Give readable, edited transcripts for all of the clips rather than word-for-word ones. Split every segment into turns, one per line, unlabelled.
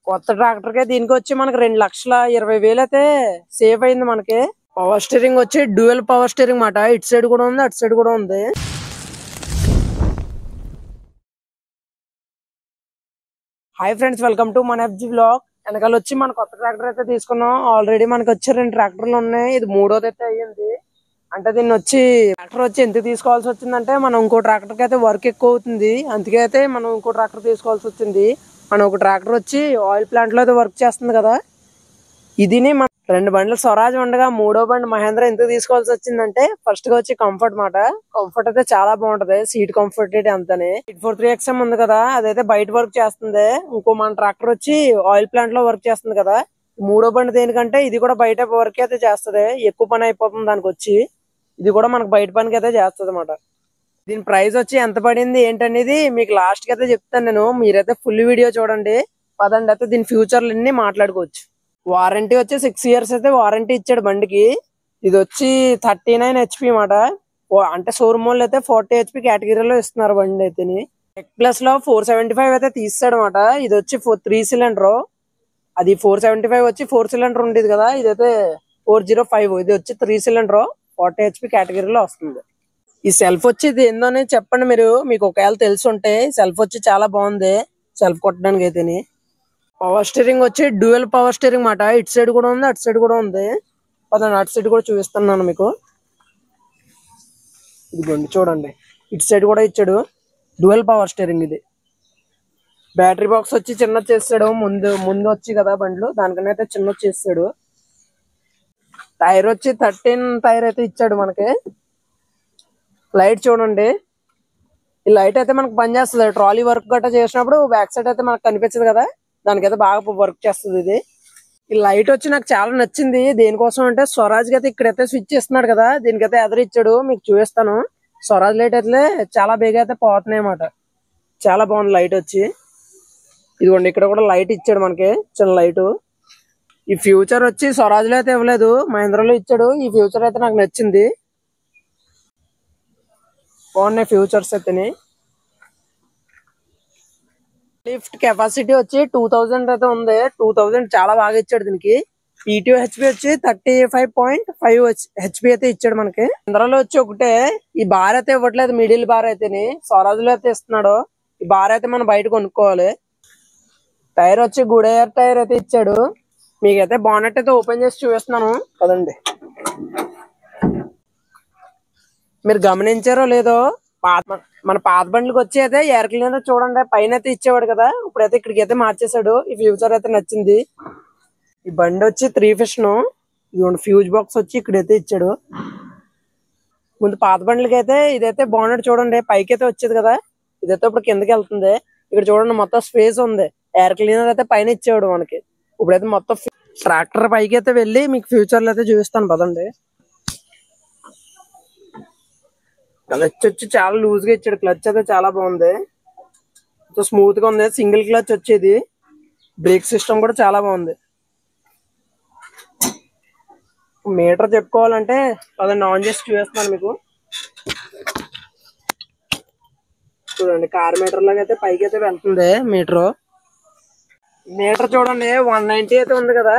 కొత్త ట్రాక్టర్ కే దీనికి వచ్చి మనకి 2,20,000 అయితే సేవ్ అయింది మనకి. పవర్ స్టీరింగ్ వచ్చి డ్యూయల్ పవర్ స్టీరింగ్ మాట. ఇటు సైడ్ కూడా ఉంది, అటు సైడ్ కూడా ఉంది. హాయ్ ఫ్రెండ్స్, వెల్కమ్ టు మన FG బ్లాగ్. వెనకాల వచ్చి మన కొత్త ట్రాక్టర్ అయితే తీసుకున్నాం. ఆల్రెడీ మనకి వచ్చి 2 ట్రాక్టర్లు ఉన్నాయి, ఇది మూడోది అయితే అయ్యింది. అంటే దీన్ని వచ్చి ట్రాక్టర్ వచ్చి ఎందుకు తీసుకోవాల్సి వచ్చిందంటే మనం ఇంకో ట్రాక్టర్ కి అయితే వర్క్ ఎక్కువ అవుతుంది, అందుకే అయితే మనం ఇంకో ట్రాక్టర్ తీసుకోవాల్సి వచ్చింది. మనం ఒక ట్రాక్టర్ వచ్చి ఆయిల్ ప్లాంట్ లో అయితే వర్క్ చేస్తుంది కదా, ఇదిని మన 2 బండ్లు స్వరాజ్ ఉండగా మూడో బండి మహేంద్ర ఎందుకు తీసుకోవాల్సి వచ్చిందంటే ఫస్ట్ గా వచ్చి కంఫర్ట్ మాట. కంఫర్ట్ అయితే చాలా బాగుంటది, సీట్ కంఫర్ట్ అంతనే. 843XM ఉంది కదా, అదైతే బయట వర్క్ చేస్తుంది. ఇంకో మన ట్రాక్టర్ వచ్చి ఆయిల్ ప్లాంట్ లో వర్క్ చేస్తుంది కదా. మూడో బండి దేనికంటే ఇది కూడా బయట వర్క్ అయితే చేస్తుంది, ఎక్కువ పని అయిపోతుంది దానికి వచ్చి. ఇది కూడా మనకు బయట పనికి అయితే చేస్తుంది అన్నమాట. దీని ప్రైస్ వచ్చి ఎంత పడింది ఏంటనేది మీకు లాస్ట్ కి అయితే చెప్తాను నేను, మీరైతే ఫుల్ వీడియో చూడండి. పదండి అయితే దీని ఫ్యూచర్లు అన్ని మాట్లాడుకోవచ్చు. వారంటీ వచ్చి 6 years అయితే వారంటీ ఇచ్చాడు బండికి. ఇది వచ్చి 39 HP మాట. అంటే షోరూమ్ వాళ్ళు అయితే 40 HP కేటగిరీలో ఇస్తున్నారు బండి అయితే. ప్లస్ లో 475 అయితే తీస్తాడు అనమాట. ఇది వచ్చి 3 cylinder, అది 475 వచ్చి 4 cylinder ఉండేది కదా, ఇదైతే 405. ఇది వచ్చి 3 cylinder 40 HP కేటగిరీలో వస్తుంది. ఈ సెల్ఫ్ వచ్చి ఇది ఏందో అనేది చెప్పండి మీరు, మీకు ఒకవేళ తెలిసి ఉంటే. సెల్ఫ్ వచ్చి చాలా బాగుంది సెల్ఫ్ కొట్టడానికి అయితే. పవర్ స్టీరింగ్ వచ్చి డ్యూయల్ పవర్ స్టీరింగ్ మాట. ఇటు సైడ్ కూడా ఉంది, అటు సైడ్ కూడా ఉంది. పదండి అటు సైడ్ కూడా చూపిస్తున్నాను మీకు. ఇదిగోండి చూడండి, ఇటు సైడ్ కూడా ఇచ్చాడు డ్యూయల్ పవర్ స్టీరింగ్. ఇది బ్యాటరీ బాక్స్ వచ్చి చిన్న చేస్తాడు, ముందు వచ్చి కదా బండ్లు, దానికన్నా అయితే చిన్న చేస్తాడు. టైర్ వచ్చి 13 టైర్ అయితే ఇచ్చాడు మనకి. లైట్ చూడండి, ఈ లైట్ అయితే మనకు పనిచేస్తుంది. ట్రాలీ వర్క్ గట్రా చేసినప్పుడు బ్యాక్ సైడ్ అయితే మనకు కనిపించదు కదా, దానికైతే బాగా వర్క్ చేస్తుంది ఇది. ఈ లైట్ వచ్చి నాకు చాలా నచ్చింది. దేనికోసం అంటే స్వరాజ్ కి అయితే ఇక్కడైతే స్విచ్ ఇస్తున్నాడు కదా, దీనికైతే ఎదురిచ్చాడు. మీకు చూపిస్తాను. స్వరాజ్ లైట్ అయితే చాలా బేగా అయితే పోతున్నాయి అన్నమాట. చాలా బాగుంది లైట్ వచ్చి. ఇదిగోండి ఇక్కడ కూడా లైట్ ఇచ్చాడు మనకి, చిన్న లైట్. ఈ ఫ్యూచర్ వచ్చి స్వరాజ్ లో అయితే ఇవ్వలేదు, మహేంద్రలో ఇచ్చాడు. ఈ ఫ్యూచర్ అయితే నాకు నచ్చింది, బాగున్నాయి ఫ్యూచర్స్ అయితే. లిఫ్ట్ కెపాసిటీ వచ్చి 2000 అయితే ఉంది. 2000 చాలా బాగా ఇచ్చాడు దీనికి. PTO HP వచ్చి 35.5 HP అయితే ఇచ్చాడు మనకి. ఇందులో వచ్చి ఒకటే ఈ బార్ అయితే ఇవ్వట్లేదు, మిడిల్ బార్ అయితే స్వరాజ్ లో అయితే ఇస్తున్నాడు. ఈ బార్ అయితే మనం బయట కొనుక్కోవాలి. టైర్ వచ్చి గుడేయర్ టైర్ అయితే ఇచ్చాడు. మీకైతే బానెట్ అయితే ఓపెన్ చేసి చూపిస్తున్నాను కదండి. మీరు గమనించారో లేదో, మన పాత బండ్లకు వచ్చి అయితే ఎయిర్ క్లీనర్ చూడండి పైన అయితే ఇచ్చేవాడు కదా, ఇప్పుడైతే ఇక్కడికి అయితే మార్చేసాడు. ఈ ఫ్యూచర్ అయితే నచ్చింది. ఈ బండి వచ్చి 3 piston. ఇది ఫ్యూజ్ బాక్స్ వచ్చి ఇక్కడైతే ఇచ్చాడు. ముందు పాత బండ్లకి అయితే ఇదైతే బాగున్నట్టు చూడండి, పైకి అయితే వచ్చేది కదా, ఇదైతే ఇప్పుడు కిందకి వెళ్తుంది. ఇక్కడ చూడండి మొత్తం స్పేస్ ఉంది. ఎయిర్ క్లీనర్ అయితే పైన ఇచ్చేవాడు మనకి. ఇప్పుడైతే మొత్తం ట్రాక్టర్ పైకి అయితే వెళ్ళి మీకు ఫ్యూచర్ లో అయితే చూపిస్తాను పదండి. క్లచ్ వచ్చి చాలా లూజ్ గా ఇచ్చాడు. క్లచ్ అయితే చాలా బాగుంది, స్మూత్ గా ఉంది. సింగిల్ క్లచ్ వచ్చేది. బ్రేక్ సిస్టమ్ కూడా చాలా బాగుంది. మీటర్ చెప్పుకోవాలంటే అదండి ఆన్ చేసి చూపిస్తున్నాను మీకు. చూడండి కార్ మీటర్ లాగా అయితే పైకి అయితే వెళ్తుంది మీటర్. మీటర్ చూడండి 190 అయితే ఉంది కదా.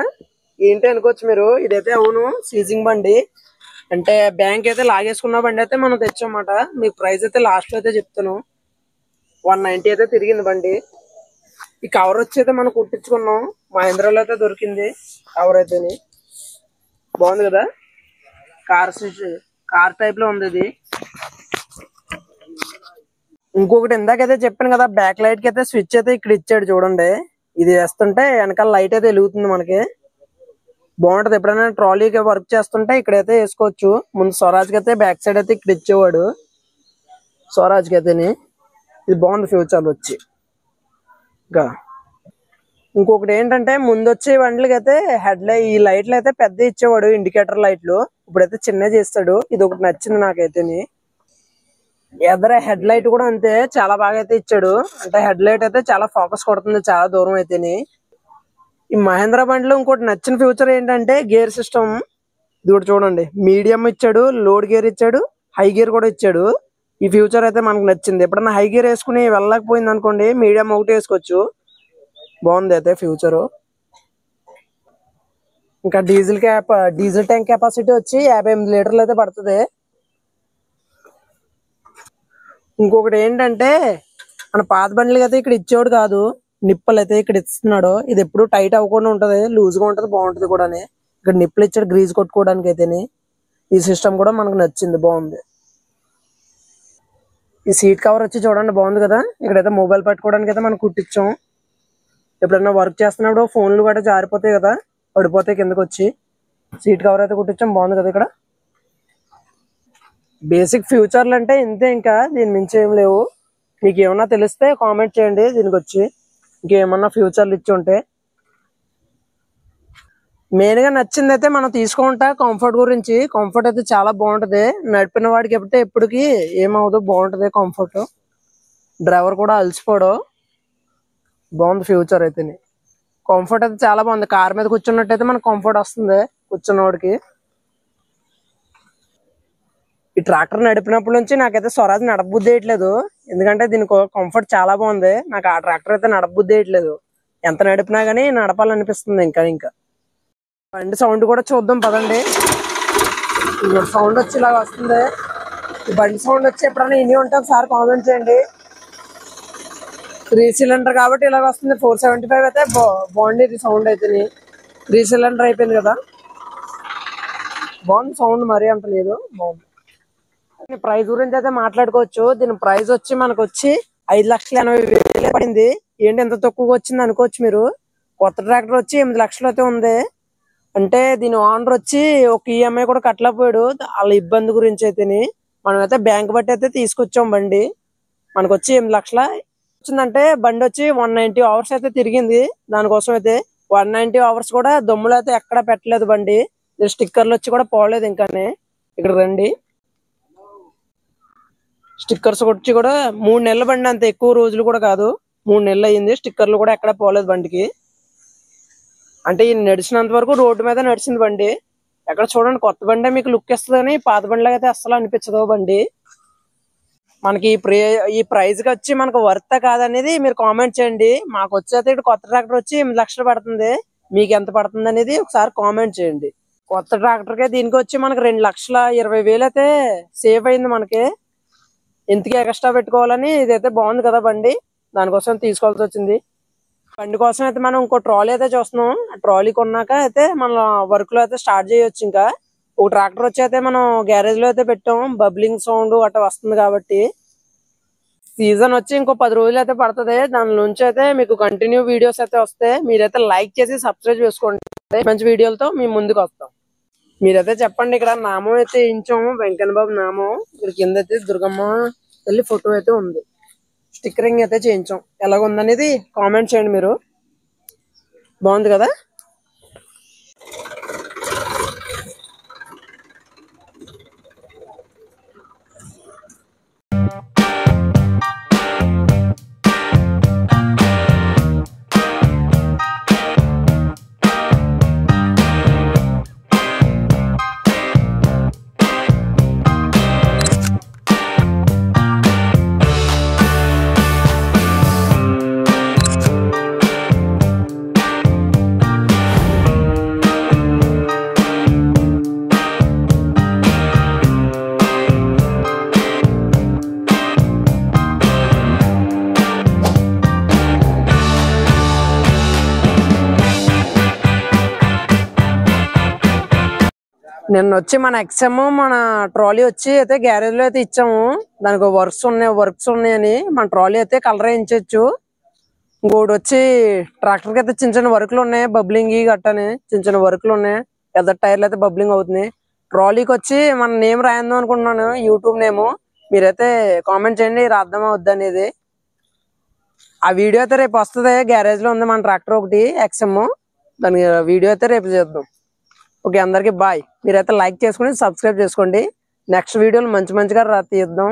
ఏంటి అనుకోవచ్చు మీరు, ఇదైతే అవును సీజింగ్ బండి. అంటే బ్యాంక్ అయితే లాగేసుకున్న బండి అయితే మనం తెచ్చామన్నమాట. మీకు ప్రైస్ అయితే లాస్ట్ లో అయితే చెప్తాను. 190 అయితే తిరిగింది బండి. ఈ కవర్ వచ్చి అయితే మనం కుట్టించుకున్నాం, మహేంద్రలో అయితే దొరికింది కవర్ అయితే. బాగుంది కదా, కార్ టైప్ లో ఉంది ఇది. ఇంకొకటి ఇందాకైతే చెప్పాను కదా, బ్యాక్ లైట్ కి అయితే స్విచ్ అయితే ఇక్కడ ఇచ్చాడు చూడండి. ఇది వేస్తుంటే వెనకాల లైట్ అయితే వెలుగుతుంది మనకి, బాగుంటది. ఎప్పుడైనా ట్రాలీకి వర్క్ చేస్తుంటే ఇక్కడైతే వేసుకోవచ్చు. ముందు స్వరాజ్ కి అయితే బ్యాక్ సైడ్ అయితే ఇక్కడ ఇచ్చేవాడు స్వరాజ్ కి అయితే. ఇది బాగుంది ఫ్యూచర్ వచ్చి. ఇంకా ఇంకొకటి ఏంటంటే ముందు వచ్చే బండ్లకి అయితే ఈ లైట్లు అయితే పెద్ద ఇచ్చేవాడు, ఇండికేటర్ లైట్లు. ఇప్పుడైతే చిన్న చేస్తాడు. ఇది ఒకటి నచ్చింది నాకైతే. ఎదర హెడ్ లైట్ కూడా అంతే చాలా బాగా అయితే ఇచ్చాడు. అంటే హెడ్ లైట్ అయితే చాలా ఫోకస్ కొడుతుంది చాలా దూరం అయితే. ఈ మహేంద్ర బండిలో ఇంకోటి నచ్చిన ఫ్యూచర్ ఏంటంటే గేర్ సిస్టమ్. ఇది కూడా చూడండి, మీడియం ఇచ్చాడు, లోడ్ గేర్ ఇచ్చాడు, హై గేర్ కూడా ఇచ్చాడు. ఈ ఫ్యూచర్ అయితే మనకు నచ్చింది. ఎప్పుడన్నా హై గేర్ వేసుకుని వెళ్ళకపోయింది అనుకోండి, మీడియం ఒకటి వేసుకోవచ్చు. బాగుంది అయితే ఫ్యూచర్. ఇంకా డీజిల్ ట్యాంక్ కెపాసిటీ వచ్చి 58 లీటర్లు అయితే పడుతుంది. ఇంకొకటి ఏంటంటే మన పాత బండ్లకి అయితే ఇక్కడ ఇచ్చేవాడు కాదు, నిప్పులు అయితే ఇక్కడ ఇస్తున్నాడు. ఇది ఎప్పుడు టైట్ అవ్వకుండా ఉంటది, లూజ్ గా ఉంటది, బాగుంటది కూడా. ఇక్కడ నిప్పులు ఇచ్చాడు గ్రీజ్ కొట్టుకోవడానికి అయితేనే. ఈ సిస్టమ్ కూడా మనకు నచ్చింది, బాగుంది. ఈ సీట్ కవర్ వచ్చి చూడండి బాగుంది కదా. ఇక్కడైతే మొబైల్ పెట్టుకోవడానికి అయితే మనం కుట్టించాం. ఎప్పుడైనా వర్క్ చేస్తున్నప్పుడు ఫోన్లు కూడా జారిపోతాయి కదా, పడిపోతాయి కిందకి వచ్చి. సీట్ కవర్ అయితే కుట్టించాం, బాగుంది కదా. ఇక్కడ బేసిక్ ఫ్యూచర్లు అంటే ఇంతే, ఇంకా దీని మించి ఏం లేవు. మీకు ఏమన్నా తెలిస్తే కామెంట్ చేయండి దీనికి వచ్చి, ఇంకేమన్నా ఫ్యూచర్లు ఇచ్చి ఉంటే. మెయిన్ గా నచ్చింది అయితే మనం తీసుకుంటా కంఫర్ట్ గురించి. కంఫర్ట్ అయితే చాలా బాగుంటది, నడిపిన వాడికి ఎప్పుడైతే ఎప్పటికి ఏమవుదో బాగుంటది కంఫర్ట్. డ్రైవర్ కూడా అలసిపోడు, బాగుంది ఫ్యూచర్ అయితే. కంఫర్ట్ అయితే చాలా బాగుంది. కార్ మీద కూర్చున్నట్టయితే మనకు కంఫర్ట్ వస్తుంది కూర్చున్నవాడికి. ఈ ట్రాక్టర్ నడిపినప్పటి నుంచి నాకైతే స్వరాజ్ నడపబుద్ధి వేయట్లేదు, ఎందుకంటే దీనికి కంఫర్ట్ చాలా బాగుంది. నాకు ఆ ట్రాక్టర్ అయితే నడపబుద్ధి వేయట్లేదు, ఎంత నడిపినా గానీ నడపాలనిపిస్తుంది ఇంకా. బండి సౌండ్ కూడా చూద్దాం పదండి. సౌండ్ వచ్చి ఇలాగ వస్తుంది. ఈ బండి సౌండ్ వచ్చి ఎప్పుడైనా ఇన్ని ఉంటే ఒకసారి కామెంట్ చేయండి. 3 సిలిండర్ కాబట్టి ఇలాగ వస్తుంది. 475 అయితే బాగుండేది సౌండ్ అయితే. 3 సిలిండర్ అయిపోయింది కదా, బాగుంది సౌండ్, మరీ అంత లేదు, బాగుంది. ప్రైస్ గురించి అయితే మాట్లాడుకోవచ్చు. దీని ప్రైస్ వచ్చి మనకు వచ్చి 5,80,000 పడింది. ఏంటి ఎంత తక్కువగా వచ్చింది అనుకోవచ్చు మీరు. కొత్త ట్రాక్టర్ వచ్చి 8 లక్షలు అయితే ఉంది. అంటే దీని ఓనర్ వచ్చి ఒక ఈఎంఐ కూడా కట్టలేకపోయాడు, వాళ్ళ ఇబ్బంది గురించి అయితే. మనమైతే బ్యాంక్ బట్టి అయితే తీసుకొచ్చాం బండి. మనకు వచ్చి 8 లక్షల వచ్చిందంటే బండి వచ్చి 190 అవర్స్ అయితే తిరిగింది. దానికోసం అయితే 190 అవర్స్ కూడా దమ్ములు అయితే ఎక్కడ పెట్టలేదు బండి. స్టిక్కర్లు వచ్చి కూడా పోలేదు ఇంకానే. ఇక్కడ రండి, స్టిక్కర్స్ వచ్చి కూడా 3 నెలల బండి, అంత ఎక్కువ రోజులు కూడా కాదు, 3 నెలలు అయ్యింది. స్టిక్కర్లు కూడా ఎక్కడ పోలేదు బండికి. అంటే ఈ నడిచినంత వరకు రోడ్డు మీద నడిచింది బండి. ఎక్కడ చూడండి కొత్త బండి మీకు లుక్ ఇస్తుంది, కానీ పాత బండిలాగా అయితే అస్సలు అనిపించదు బండి. మనకి ఈ ప్రైస్ కి వచ్చి మనకు వర్త్ కాదనేది మీరు కామెంట్ చేయండి. మాకు వచ్చేది ఇక్కడ కొత్త ట్రాక్టర్ వచ్చి 8 లక్షలు పడుతుంది, మీకు ఎంత పడుతుంది అనేది ఒకసారి కామెంట్ చేయండి. కొత్త ట్రాక్టర్ కి దీనికి వచ్చి మనకి 2,20,000 అయితే సేవ్ అయింది మనకి. ఇంతకీ ఎక్స్ట్రా పెట్టుకోవాలని ఇదైతే బాగుంది కదా బండి, దానికోసం తీసుకోవాల్సి వచ్చింది. బండి కోసం అయితే మనం ఇంకో ట్రాలీ అయితే చూస్తున్నాం. ఆ ట్రాలీ కొన్నాక అయితే మన వర్క్ లో అయితే స్టార్ట్ చేయొచ్చు. ఇంకా ఒక ట్రాక్టర్ వచ్చి అయితే మనం గ్యారేజ్ లో అయితే పెట్టాం, బబ్లింగ్ సౌండ్ అట్లా వస్తుంది కాబట్టి. సీజన్ వచ్చి ఇంకో 10 రోజులు అయితే పడుతుంది. దాని నుంచి అయితే మీకు కంటిన్యూ వీడియోస్ అయితే వస్తాయి. మీరైతే లైక్ చేసి సబ్స్క్రైబ్ చేసుకోండి, మంచి వీడియోలతో మేము ముందుకు వస్తాం. మీరైతే చెప్పండి. ఇక్కడ నామం అయితే వేయించాము, వెంకన్న బాబు నామం. ఇక్కడ కింద అయితే దుర్గమ్మ తల్లి ఫోటో అయితే ఉంది. స్టిక్కరింగ్ అయితే చేయించాం. ఎలాగుందనేది కామెంట్ చేయండి మీరు. బాగుంది కదా. నిన్న వచ్చి మన ఎక్స్ఎం మన ట్రాలీ వచ్చి అయితే గ్యారేజ్ లో అయితే ఇచ్చాము. దానికి వర్క్స్ ఉన్నాయని మన ట్రాలీ అయితే కలర్ వేయించచ్చు. ఇంకోటి వచ్చి ట్రాక్టర్ కి అయితే చిన్న చిన్న వర్క్లు ఉన్నాయి, బబ్లింగ్ గట్టని చిన్న చిన్న వర్క్లు ఉన్నాయి. పెద్ద టైర్లు అయితే బబ్లింగ్ అవుతుంది. ట్రాలీకి వచ్చి మన నేమ్ రాయందాం అనుకుంటున్నాను, యూట్యూబ్ నేమ్. మీరైతే కామెంట్ చేయండి రాద్దామా వద్దా అనేది. ఆ వీడియో అయితే రేపు వస్తుంది. గ్యారేజ్ లో ఉంది మన ట్రాక్టర్ ఒకటి ఎక్స్ఎం, దాని వీడియో అయితే రేపు చేద్దాం. ఓకే, అందరికి బాయ్. మీరైతే లైక్ చేసుకుని సబ్స్క్రైబ్ చేసుకోండి. నెక్స్ట్ వీడియోలు మంచిగా తీద్దాం.